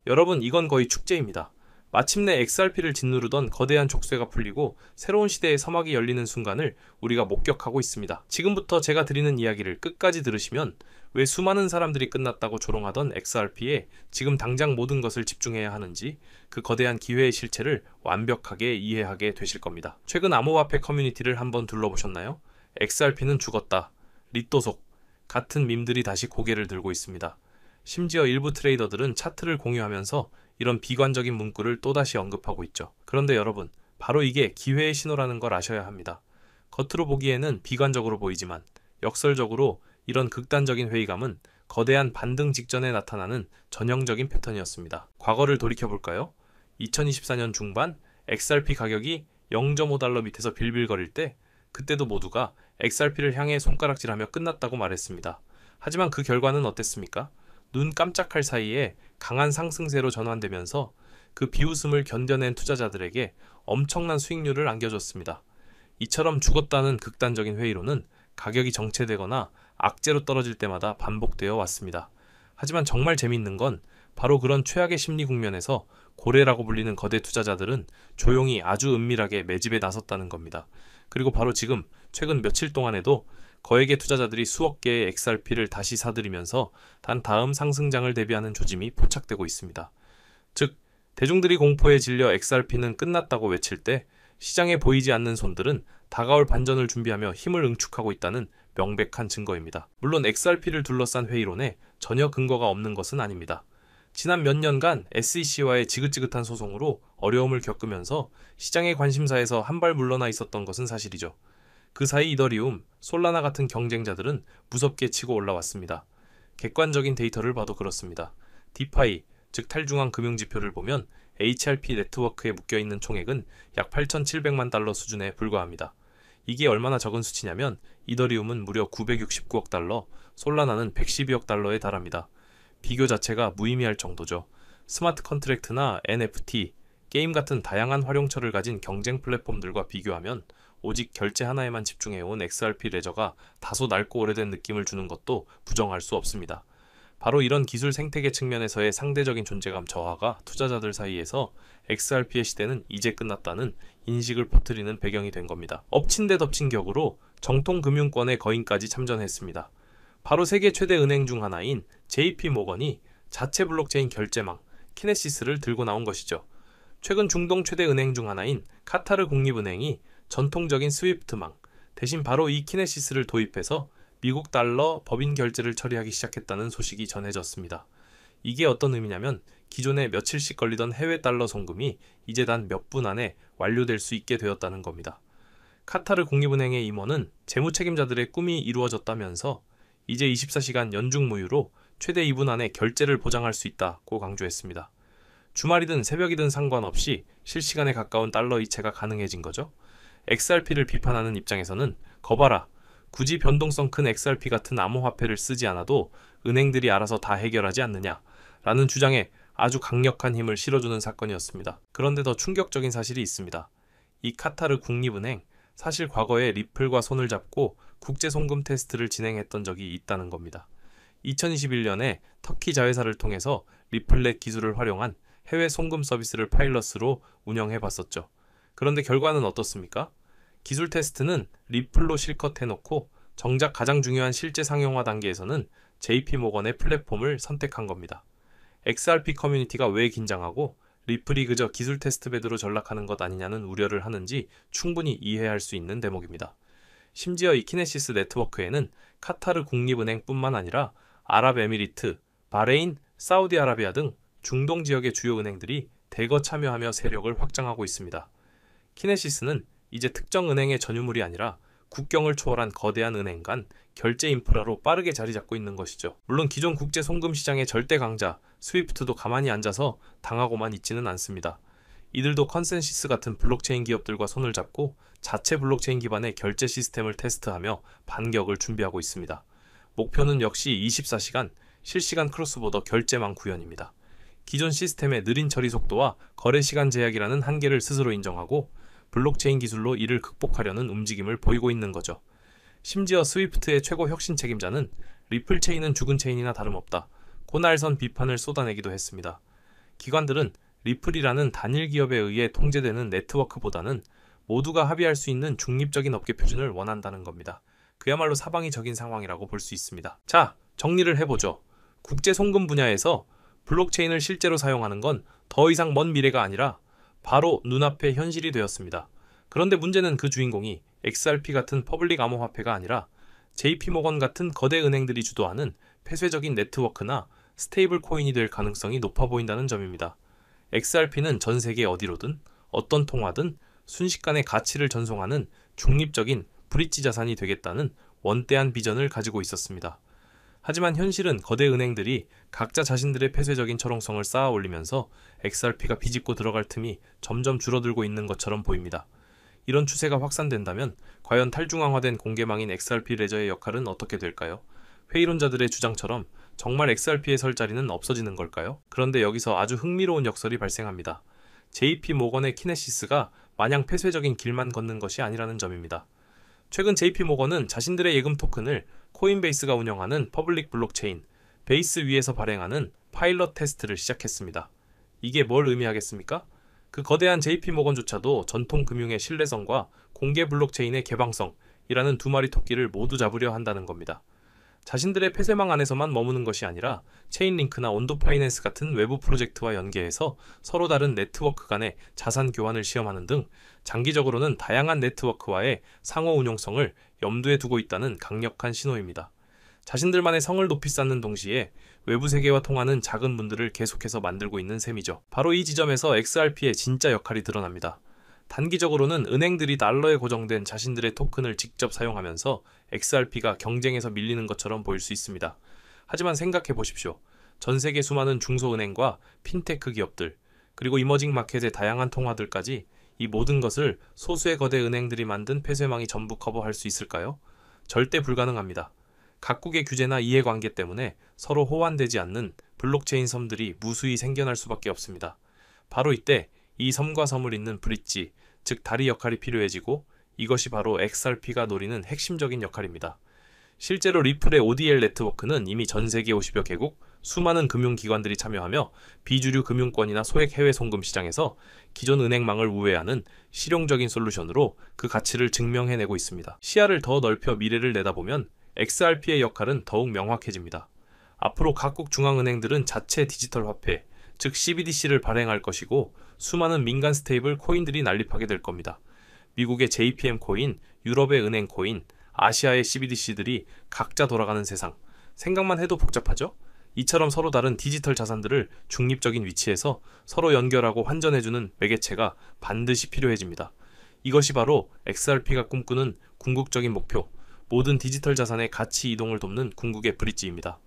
여러분, 이건 거의 축제입니다. 마침내 XRP를 짓누르던 거대한 족쇄가 풀리고 새로운 시대의 서막이 열리는 순간을 우리가 목격하고 있습니다. 지금부터 제가 드리는 이야기를 끝까지 들으시면 왜 수많은 사람들이 끝났다고 조롱하던 XRP에 지금 당장 모든 것을 집중해야 하는지, 그 거대한 기회의 실체를 완벽하게 이해하게 되실 겁니다. 최근 암호화폐 커뮤니티를 한번 둘러보셨나요? XRP는 죽었다, 리또속 같은 밈들이 다시 고개를 들고 있습니다. 심지어 일부 트레이더들은 차트를 공유하면서 이런 비관적인 문구를 또다시 언급하고 있죠. 그런데 여러분, 바로 이게 기회의 신호라는 걸 아셔야 합니다. 겉으로 보기에는 비관적으로 보이지만 역설적으로 이런 극단적인 회의감은 거대한 반등 직전에 나타나는 전형적인 패턴이었습니다. 과거를 돌이켜볼까요? 2024년 중반 XRP 가격이 0.5달러 밑에서 빌빌거릴 때, 그때도 모두가 XRP를 향해 손가락질하며 끝났다고 말했습니다. 하지만 그 결과는 어땠습니까? 눈 깜짝할 사이에 강한 상승세로 전환되면서 그 비웃음을 견뎌낸 투자자들에게 엄청난 수익률을 안겨줬습니다. 이처럼 죽었다는 극단적인 회의로는 가격이 정체되거나 악재로 떨어질 때마다 반복되어 왔습니다. 하지만 정말 재밌는 건 바로 그런 최악의 심리 국면에서 고래라고 불리는 거대 투자자들은 조용히 아주 은밀하게 매집에 나섰다는 겁니다. 그리고 바로 지금 최근 며칠 동안에도 거액의 투자자들이 수억 개의 XRP를 다시 사들이면서 단 다음 상승장을 대비하는 조짐이 포착되고 있습니다. 즉, 대중들이 공포에 질려 XRP는 끝났다고 외칠 때 시장에 보이지 않는 손들은 다가올 반전을 준비하며 힘을 응축하고 있다는 명백한 증거입니다. 물론 XRP를 둘러싼 회의론에 전혀 근거가 없는 것은 아닙니다. 지난 몇 년간 SEC와의 지긋지긋한 소송으로 어려움을 겪으면서 시장의 관심사에서 한 발 물러나 있었던 것은 사실이죠. 그 사이 이더리움, 솔라나 같은 경쟁자들은 무섭게 치고 올라왔습니다. 객관적인 데이터를 봐도 그렇습니다. 디파이, 즉 탈중앙 금융지표를 보면 HRP 네트워크에 묶여있는 총액은 약 8,700만 달러 수준에 불과합니다. 이게 얼마나 적은 수치냐면 이더리움은 무려 969억 달러, 솔라나는 112억 달러에 달합니다. 비교 자체가 무의미할 정도죠. 스마트 컨트랙트나 NFT, 게임 같은 다양한 활용처를 가진 경쟁 플랫폼들과 비교하면 오직 결제 하나에만 집중해온 XRP 레저가 다소 낡고 오래된 느낌을 주는 것도 부정할 수 없습니다. 바로 이런 기술 생태계 측면에서의 상대적인 존재감 저하가 투자자들 사이에서 XRP의 시대는 이제 끝났다는 인식을 퍼뜨리는 배경이 된 겁니다. 엎친 데 덮친 격으로 정통 금융권의 거인까지 참전했습니다. 바로 세계 최대 은행 중 하나인 JP모건이 자체 블록체인 결제망 키네시스를 들고 나온 것이죠. 최근 중동 최대 은행 중 하나인 카타르 국립은행이 전통적인 스위프트망 대신 바로 이 키네시스를 도입해서 미국 달러 법인 결제를 처리하기 시작했다는 소식이 전해졌습니다. 이게 어떤 의미냐면 기존에 며칠씩 걸리던 해외 달러 송금이 이제 단 몇 분 안에 완료될 수 있게 되었다는 겁니다. 카타르 국립은행의 임원은 재무 책임자들의 꿈이 이루어졌다면서 이제 24시간 연중 무휴로 최대 2분 안에 결제를 보장할 수 있다고 강조했습니다. 주말이든 새벽이든 상관없이 실시간에 가까운 달러 이체가 가능해진 거죠. XRP를 비판하는 입장에서는 거봐라, 굳이 변동성 큰 XRP 같은 암호화폐를 쓰지 않아도 은행들이 알아서 다 해결하지 않느냐 라는 주장에 아주 강력한 힘을 실어주는 사건이었습니다. 그런데 더 충격적인 사실이 있습니다. 이 카타르 국립은행, 사실 과거에 리플과 손을 잡고 국제 송금 테스트를 진행했던 적이 있다는 겁니다. 2021년에 터키 자회사를 통해서 리플렛 기술을 활용한 해외 송금 서비스를 파일럿으로 운영해봤었죠. 그런데 결과는 어떻습니까? 기술 테스트는 리플로 실컷 해놓고 정작 가장 중요한 실제 상용화 단계에서는 JP모건의 플랫폼을 선택한 겁니다. XRP 커뮤니티가 왜 긴장하고 리플이 그저 기술 테스트베드로 전락하는 것 아니냐는 우려를 하는지 충분히 이해할 수 있는 대목입니다. 심지어 이 키네시스 네트워크에는 카타르 국립은행뿐만 아니라 아랍에미리트, 바레인, 사우디아라비아 등 중동 지역의 주요 은행들이 대거 참여하며 세력을 확장하고 있습니다. 키네시스는 이제 특정 은행의 전유물이 아니라 국경을 초월한 거대한 은행 간 결제 인프라로 빠르게 자리 잡고 있는 것이죠. 물론 기존 국제 송금 시장의 절대 강자 스위프트도 가만히 앉아서 당하고만 있지는 않습니다. 이들도 컨센시스 같은 블록체인 기업들과 손을 잡고 자체 블록체인 기반의 결제 시스템을 테스트하며 반격을 준비하고 있습니다. 목표는 역시 24시간 실시간 크로스보더 결제망 구현입니다. 기존 시스템의 느린 처리 속도와 거래 시간 제약이라는 한계를 스스로 인정하고 블록체인 기술로 이를 극복하려는 움직임을 보이고 있는 거죠. 심지어 스위프트의 최고 혁신 책임자는 리플 체인은 죽은 체인이나 다름없다 고 날선 비판을 쏟아내기도 했습니다. 기관들은 리플이라는 단일 기업에 의해 통제되는 네트워크보다는 모두가 합의할 수 있는 중립적인 업계 표준을 원한다는 겁니다. 그야말로 사방이적인 상황이라고 볼 수 있습니다. 자, 정리를 해보죠. 국제 송금 분야에서 블록체인을 실제로 사용하는 건 더 이상 먼 미래가 아니라 바로 눈앞의 현실이 되었습니다. 그런데 문제는 그 주인공이 XRP 같은 퍼블릭 암호화폐가 아니라 JP모건 같은 거대 은행들이 주도하는 폐쇄적인 네트워크나 스테이블 코인이 될 가능성이 높아 보인다는 점입니다. XRP는 전 세계 어디로든 어떤 통화든 순식간에 가치를 전송하는 중립적인 브릿지 자산이 되겠다는 원대한 비전을 가지고 있었습니다. 하지만 현실은 거대 은행들이 각자 자신들의 폐쇄적인 철옹성을 쌓아 올리면서 XRP가 비집고 들어갈 틈이 점점 줄어들고 있는 것처럼 보입니다. 이런 추세가 확산된다면 과연 탈중앙화된 공개망인 XRP 레저의 역할은 어떻게 될까요? 회의론자들의 주장처럼 정말 XRP의 설 자리는 없어지는 걸까요? 그런데 여기서 아주 흥미로운 역설이 발생합니다. JP모건의 키네시스가 마냥 폐쇄적인 길만 걷는 것이 아니라는 점입니다. 최근 JP모건은 자신들의 예금 토큰을 코인베이스가 운영하는 퍼블릭 블록체인 베이스 위에서 발행하는 파일럿 테스트를 시작했습니다. 이게 뭘 의미하겠습니까? 그 거대한 JP모건조차도 전통 금융의 신뢰성과 공개 블록체인의 개방성이라는 두 마리 토끼를 모두 잡으려 한다는 겁니다. 자신들의 폐쇄망 안에서만 머무는 것이 아니라 체인링크나 온도파이낸스 같은 외부 프로젝트와 연계해서 서로 다른 네트워크 간의 자산 교환을 시험하는 등 장기적으로는 다양한 네트워크와의 상호 운용성을 염두에 두고 있다는 강력한 신호입니다. 자신들만의 성을 높이 쌓는 동시에 외부 세계와 통하는 작은 문들을 계속해서 만들고 있는 셈이죠. 바로 이 지점에서 XRP의 진짜 역할이 드러납니다. 단기적으로는 은행들이 달러에 고정된 자신들의 토큰을 직접 사용하면서 XRP가 경쟁에서 밀리는 것처럼 보일 수 있습니다. 하지만 생각해 보십시오. 전 세계 수많은 중소은행과 핀테크 기업들, 그리고 이머징 마켓의 다양한 통화들까지 이 모든 것을 소수의 거대 은행들이 만든 폐쇄망이 전부 커버할 수 있을까요? 절대 불가능합니다. 각국의 규제나 이해관계 때문에 서로 호환되지 않는 블록체인 섬들이 무수히 생겨날 수밖에 없습니다. 바로 이때 이 섬과 섬을 잇는 브릿지, 즉 다리 역할이 필요해지고 이것이 바로 XRP가 노리는 핵심적인 역할입니다. 실제로 리플의 ODL 네트워크는 이미 전 세계 50여 개국, 수많은 금융기관들이 참여하며 비주류 금융권이나 소액 해외 송금 시장에서 기존 은행망을 우회하는 실용적인 솔루션으로 그 가치를 증명해내고 있습니다. 시야를 더 넓혀 미래를 내다보면 XRP의 역할은 더욱 명확해집니다. 앞으로 각국 중앙은행들은 자체 디지털 화폐, 즉 CBDC를 발행할 것이고 수많은 민간 스테이블 코인들이 난립하게 될 겁니다. 미국의 JPM 코인, 유럽의 은행 코인, 아시아의 CBDC들이 각자 돌아가는 세상. 생각만 해도 복잡하죠? 이처럼 서로 다른 디지털 자산들을 중립적인 위치에서 서로 연결하고 환전해주는 매개체가 반드시 필요해집니다. 이것이 바로 XRP가 꿈꾸는 궁극적인 목표, 모든 디지털 자산의 가치 이동을 돕는 궁극의 브릿지입니다.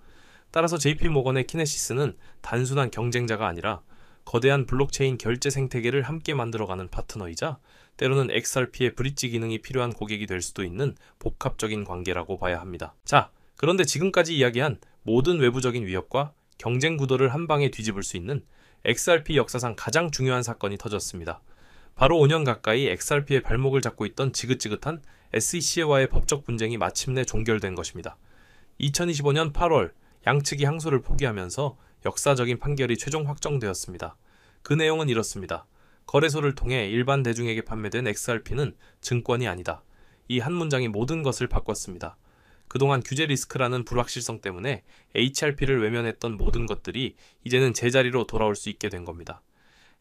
따라서 JP모건의 키네시스는 단순한 경쟁자가 아니라 거대한 블록체인 결제 생태계를 함께 만들어가는 파트너이자 때로는 XRP의 브릿지 기능이 필요한 고객이 될 수도 있는 복합적인 관계라고 봐야 합니다. 자, 그런데 지금까지 이야기한 모든 외부적인 위협과 경쟁 구도를 한 방에 뒤집을 수 있는 XRP 역사상 가장 중요한 사건이 터졌습니다. 바로 5년 가까이 XRP의 발목을 잡고 있던 지긋지긋한 SEC와의 법적 분쟁이 마침내 종결된 것입니다. 2025년 8월 양측이 항소를 포기하면서 역사적인 판결이 최종 확정되었습니다. 그 내용은 이렇습니다. 거래소를 통해 일반 대중에게 판매된 XRP는 증권이 아니다. 이 한 문장이 모든 것을 바꿨습니다. 그동안 규제 리스크라는 불확실성 때문에 HRP를 외면했던 모든 것들이 이제는 제자리로 돌아올 수 있게 된 겁니다.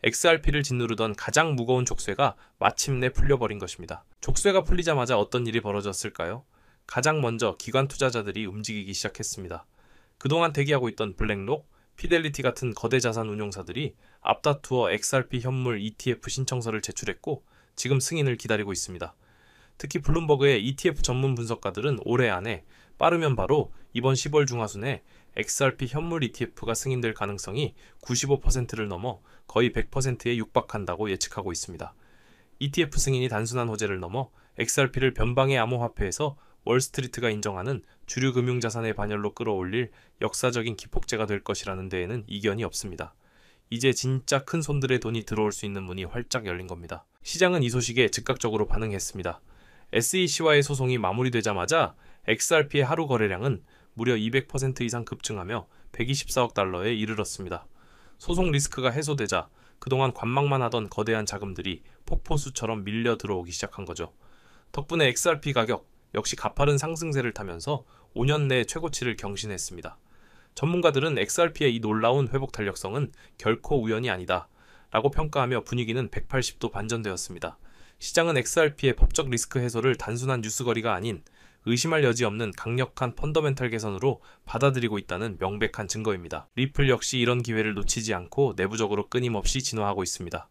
XRP를 짓누르던 가장 무거운 족쇄가 마침내 풀려버린 것입니다. 족쇄가 풀리자마자 어떤 일이 벌어졌을까요? 가장 먼저 기관 투자자들이 움직이기 시작했습니다. 그동안 대기하고 있던 블랙록, 피델리티 같은 거대 자산 운용사들이 앞다투어 XRP 현물 ETF 신청서를 제출했고 지금 승인을 기다리고 있습니다. 특히 블룸버그의 ETF 전문 분석가들은 올해 안에 빠르면 바로 이번 10월 중하순에 XRP 현물 ETF가 승인될 가능성이 95%를 넘어 거의 100%에 육박한다고 예측하고 있습니다. ETF 승인이 단순한 호재를 넘어 XRP를 변방의 암호화폐에서 월스트리트가 인정하는 주류 금융자산의 반열로 끌어올릴 역사적인 기폭제가 될 것이라는 데에는 이견이 없습니다. 이제 진짜 큰 손들의 돈이 들어올 수 있는 문이 활짝 열린 겁니다. 시장은 이 소식에 즉각적으로 반응했습니다. SEC와의 소송이 마무리되자마자 XRP의 하루 거래량은 무려 200% 이상 급증하며 124억 달러에 이르렀습니다. 소송 리스크가 해소되자 그동안 관망만 하던 거대한 자금들이 폭포수처럼 밀려 들어오기 시작한 거죠. 덕분에 XRP 가격 역시 가파른 상승세를 타면서 5년 내 최고치를 경신했습니다. 전문가들은 XRP의 이 놀라운 회복 탄력성은 결코 우연이 아니다 라고 평가하며 분위기는 180도 반전되었습니다. 시장은 XRP의 법적 리스크 해소를 단순한 뉴스거리가 아닌 의심할 여지 없는 강력한 펀더멘탈 개선으로 받아들이고 있다는 명백한 증거입니다. 리플 역시 이런 기회를 놓치지 않고 내부적으로 끊임없이 진화하고 있습니다.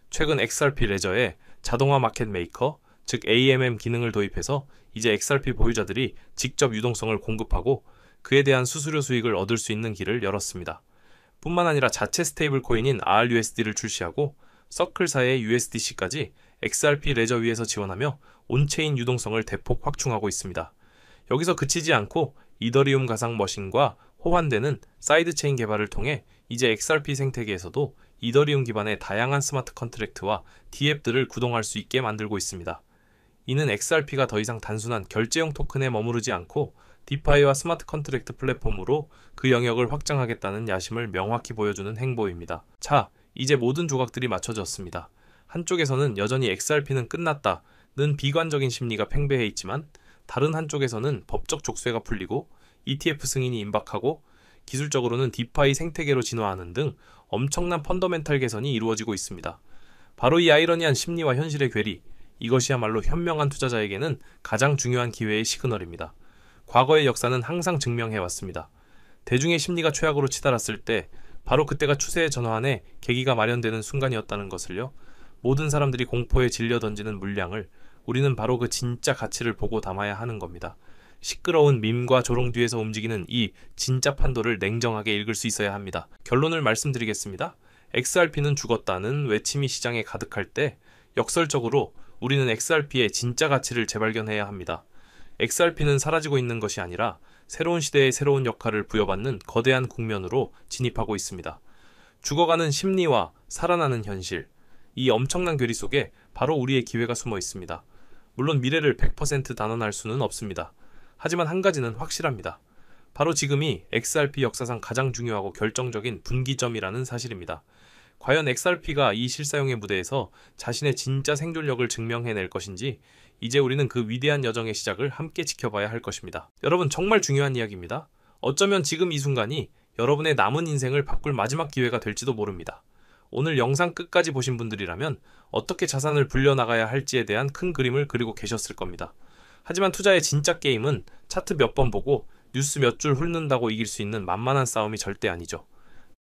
최근 XRP 레저에 자동화 마켓 메이커, 즉 AMM 기능을 도입해서 이제 XRP 보유자들이 직접 유동성을 공급하고 그에 대한 수수료 수익을 얻을 수 있는 길을 열었습니다. 뿐만 아니라 자체 스테이블 코인인 RUSD를 출시하고 서클사의 USDC까지 XRP 레저 위에서 지원하며 온체인 유동성을 대폭 확충하고 있습니다. 여기서 그치지 않고 이더리움 가상 머신과 호환되는 사이드체인 개발을 통해 이제 XRP 생태계에서도 이더리움 기반의 다양한 스마트 컨트랙트와 DApp들을 구동할 수 있게 만들고 있습니다. 이는 XRP가 더 이상 단순한 결제용 토큰에 머무르지 않고 디파이와 스마트 컨트랙트 플랫폼으로 그 영역을 확장하겠다는 야심을 명확히 보여주는 행보입니다. 자, 이제 모든 조각들이 맞춰졌습니다. 한쪽에서는 여전히 XRP는 끝났다는 비관적인 심리가 팽배해 있지만 다른 한쪽에서는 법적 족쇄가 풀리고 ETF 승인이 임박하고 기술적으로는 디파이 생태계로 진화하는 등 엄청난 펀더멘탈 개선이 이루어지고 있습니다. 바로 이 아이러니한 심리와 현실의 괴리, 이것이야말로 현명한 투자자에게는 가장 중요한 기회의 시그널입니다. 과거의 역사는 항상 증명해왔습니다. 대중의 심리가 최악으로 치달았을 때 바로 그때가 추세의 전환에 계기가 마련되는 순간이었다는 것을요. 모든 사람들이 공포에 질려 던지는 물량을 우리는 바로 그 진짜 가치를 보고 담아야 하는 겁니다. 시끄러운 밈과 조롱 뒤에서 움직이는 이 진짜 판도를 냉정하게 읽을 수 있어야 합니다. 결론을 말씀드리겠습니다. XRP는 죽었다는 외침이 시장에 가득할 때 역설적으로 우리는 XRP의 진짜 가치를 재발견해야 합니다. XRP는 사라지고 있는 것이 아니라 새로운 시대의 새로운 역할을 부여받는 거대한 국면으로 진입하고 있습니다. 죽어가는 심리와 살아나는 현실, 이 엄청난 괴리 속에 바로 우리의 기회가 숨어 있습니다. 물론 미래를 100% 단언할 수는 없습니다. 하지만 한 가지는 확실합니다. 바로 지금이 XRP 역사상 가장 중요하고 결정적인 분기점이라는 사실입니다. 과연 XRP가 이 실사용의 무대에서 자신의 진짜 생존력을 증명해낼 것인지 이제 우리는 그 위대한 여정의 시작을 함께 지켜봐야 할 것입니다. 여러분, 정말 중요한 이야기입니다. 어쩌면 지금 이 순간이 여러분의 남은 인생을 바꿀 마지막 기회가 될지도 모릅니다. 오늘 영상 끝까지 보신 분들이라면 어떻게 자산을 불려나가야 할지에 대한 큰 그림을 그리고 계셨을 겁니다. 하지만 투자의 진짜 게임은 차트 몇 번 보고 뉴스 몇 줄 훑는다고 이길 수 있는 만만한 싸움이 절대 아니죠.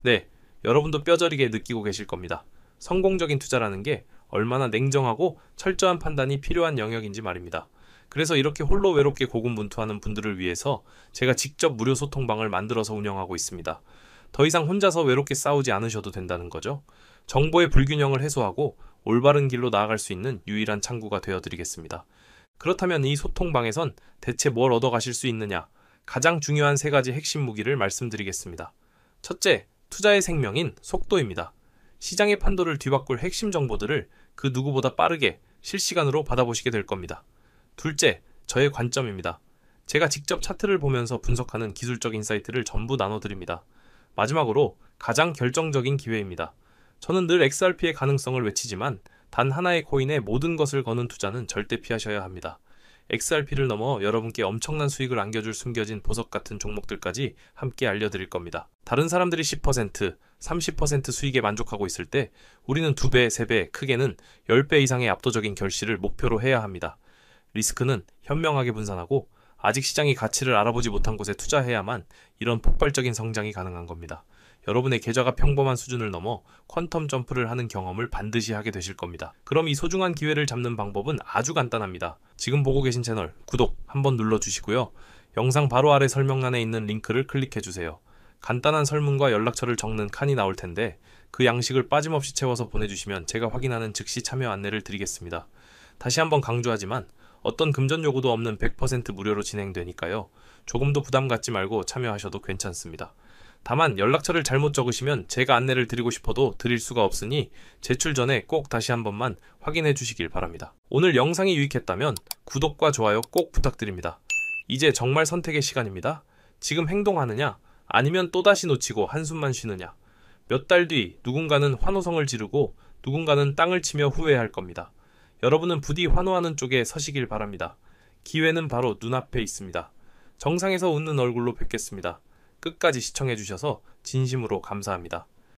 네, 여러분도 뼈저리게 느끼고 계실 겁니다. 성공적인 투자라는 게 얼마나 냉정하고 철저한 판단이 필요한 영역인지 말입니다. 그래서 이렇게 홀로 외롭게 고군분투하는 분들을 위해서 제가 직접 무료 소통방을 만들어서 운영하고 있습니다. 더 이상 혼자서 외롭게 싸우지 않으셔도 된다는 거죠. 정보의 불균형을 해소하고 올바른 길로 나아갈 수 있는 유일한 창구가 되어드리겠습니다. 그렇다면 이 소통방에선 대체 뭘 얻어가실 수 있느냐? 가장 중요한 3가지 핵심 무기를 말씀드리겠습니다. 첫째, 투자의 생명인 속도입니다. 시장의 판도를 뒤바꿀 핵심 정보들을 그 누구보다 빠르게 실시간으로 받아보시게 될 겁니다. 둘째, 저의 관점입니다. 제가 직접 차트를 보면서 분석하는 기술적 인사이트를 전부 나눠드립니다. 마지막으로 가장 결정적인 기회입니다. 저는 늘 XRP의 가능성을 외치지만 단 하나의 코인에 모든 것을 거는 투자는 절대 피하셔야 합니다. XRP를 넘어 여러분께 엄청난 수익을 안겨줄 숨겨진 보석 같은 종목들까지 함께 알려드릴 겁니다. 다른 사람들이 10%, 30% 수익에 만족하고 있을 때 우리는 2배, 3배, 크게는 10배 이상의 압도적인 결실을 목표로 해야 합니다. 리스크는 현명하게 분산하고 아직 시장이 가치를 알아보지 못한 곳에 투자해야만 이런 폭발적인 성장이 가능한 겁니다. 여러분의 계좌가 평범한 수준을 넘어 퀀텀 점프를 하는 경험을 반드시 하게 되실 겁니다. 그럼 이 소중한 기회를 잡는 방법은 아주 간단합니다. 지금 보고 계신 채널 구독 한번 눌러주시고요. 영상 바로 아래 설명란에 있는 링크를 클릭해주세요. 간단한 설문과 연락처를 적는 칸이 나올 텐데 그 양식을 빠짐없이 채워서 보내주시면 제가 확인하는 즉시 참여 안내를 드리겠습니다. 다시 한번 강조하지만 어떤 금전 요구도 없는 100% 무료로 진행되니까요. 조금도 부담 갖지 말고 참여하셔도 괜찮습니다. 다만 연락처를 잘못 적으시면 제가 안내를 드리고 싶어도 드릴 수가 없으니 제출 전에 꼭 다시 한 번만 확인해 주시길 바랍니다. 오늘 영상이 유익했다면 구독과 좋아요 꼭 부탁드립니다. 이제 정말 선택의 시간입니다. 지금 행동하느냐? 아니면 또다시 놓치고 한숨만 쉬느냐? 몇 달 뒤 누군가는 환호성을 지르고 누군가는 땅을 치며 후회할 겁니다. 여러분은 부디 환호하는 쪽에 서시길 바랍니다. 기회는 바로 눈앞에 있습니다. 정상에서 웃는 얼굴로 뵙겠습니다. 끝까지 시청해주셔서 진심으로 감사합니다.